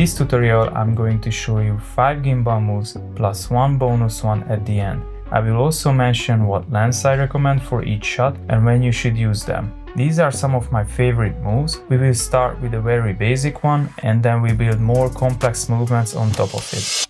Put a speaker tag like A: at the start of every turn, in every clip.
A: this tutorial, I'm going to show you 5 gimbal moves plus one bonus one at the end. I will also mention what lens I recommend for each shot and when you should use them. These are some of my favorite moves. We will start with a very basic one and then we build more complex movements on top of it.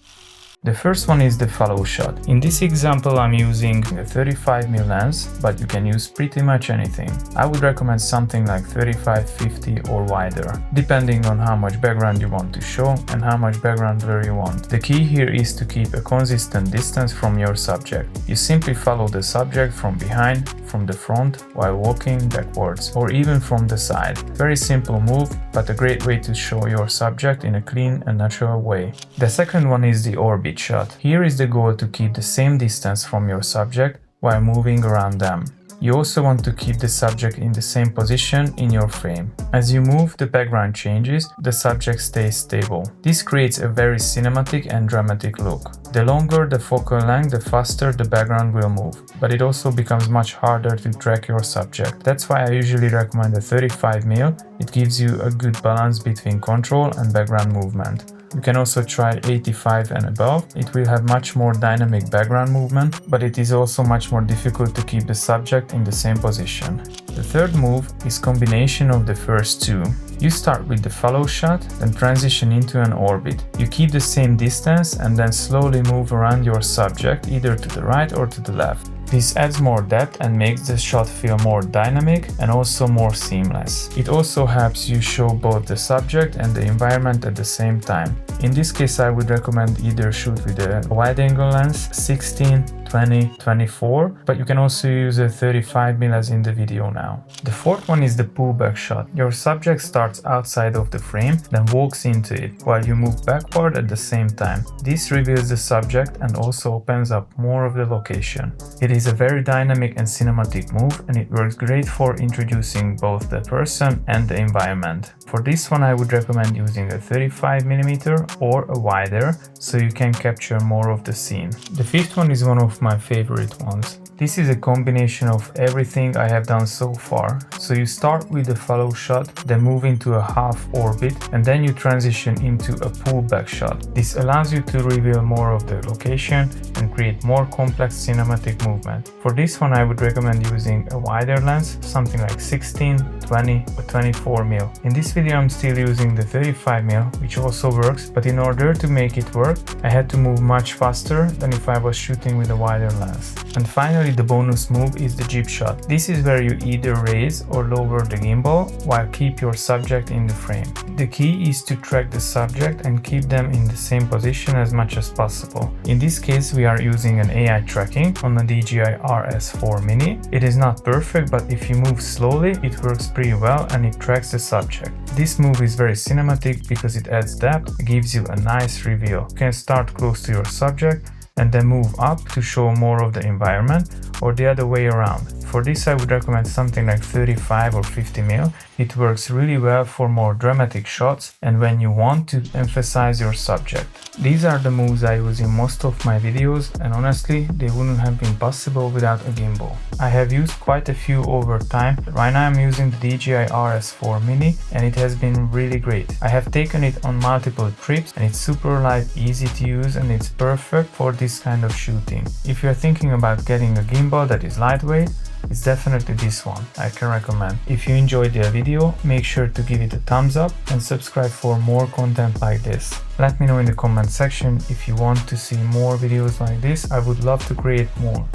A: The first one is the follow shot. In this example, I'm using a 35mm lens, but you can use pretty much anything. I would recommend something like 35, 50 or wider, depending on how much background you want to show and how much background blur you want. The key here is to keep a consistent distance from your subject. You simply follow the subject from behind, from the front, while walking backwards, or even from the side. Very simple move, but a great way to show your subject in a clean and natural way. The second one is the orbit shot. Here is the goal to keep the same distance from your subject while moving around them. You also want to keep the subject in the same position in your frame. As you move, the background changes, the subject stays stable. This creates a very cinematic and dramatic look. The longer the focal length, the faster the background will move, but it also becomes much harder to track your subject. That's why I usually recommend a 35mm. It gives you a good balance between control and background movement. You can also try 85 and above. It will have much more dynamic background movement, but it is also much more difficult to keep the subject in the same position. The third move is combination of the first two. You start with the follow shot, then transition into an orbit. You keep the same distance and then slowly move around your subject either to the right or to the left. This adds more depth and makes the shot feel more dynamic and also more seamless. It also helps you show both the subject and the environment at the same time. In this case, I would recommend either shoot with a wide-angle lens, 16, 20, 24, but you can also use a 35mm as in the video now. The fourth one is the pullback shot. Your subject starts outside of the frame, then walks into it, while you move backward at the same time. This reveals the subject and also opens up more of the location. It is a very dynamic and cinematic move, and it works great for introducing both the person and the environment. For this one, I would recommend using a 35mm or a wider, so you can capture more of the scene. The fifth one is one of my favorite ones. This is a combination of everything I have done so far. So you start with the follow shot, then move into a half orbit, and then you transition into a pullback shot. This allows you to reveal more of the location and create more complex cinematic movement. For this one, I would recommend using a wider lens, something like 16, 20 or 24mm. In this video, I'm still using the 35mm, which also works, but in order to make it work, I had to move much faster than if I was shooting with a wider lens. And finally, the bonus move is the jib shot. This is where you either raise or lower the gimbal while keep your subject in the frame. The key is to track the subject and keep them in the same position as much as possible. In this case, we are using an AI tracking on a DJI RS4 Mini. It is not perfect, but if you move slowly, it works pretty well and it tracks the subject. This move is very cinematic because it adds depth, gives you a nice reveal. You can start close to your subject and then move up to show more of the environment, or the other way around. For this, I would recommend something like 35 or 50mm. It works really well for more dramatic shots and when you want to emphasize your subject. These are the moves I use in most of my videos, and honestly, they wouldn't have been possible without a gimbal. I have used quite a few over time. Right now I'm using the DJI RS4 Mini and it has been really great. I have taken it on multiple trips and it's super light, easy to use, and it's perfect for this kind of shooting. If you're thinking about getting a gimbal that is lightweight, it's definitely this one I can recommend. If you enjoyed the video, make sure to give it a thumbs up and subscribe for more content like this. Let me know in the comment section if you want to see more videos like this. I would love to create more.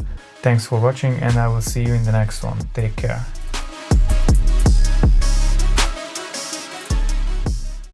A: Thanks for watching and I will see you in the next one. Take care.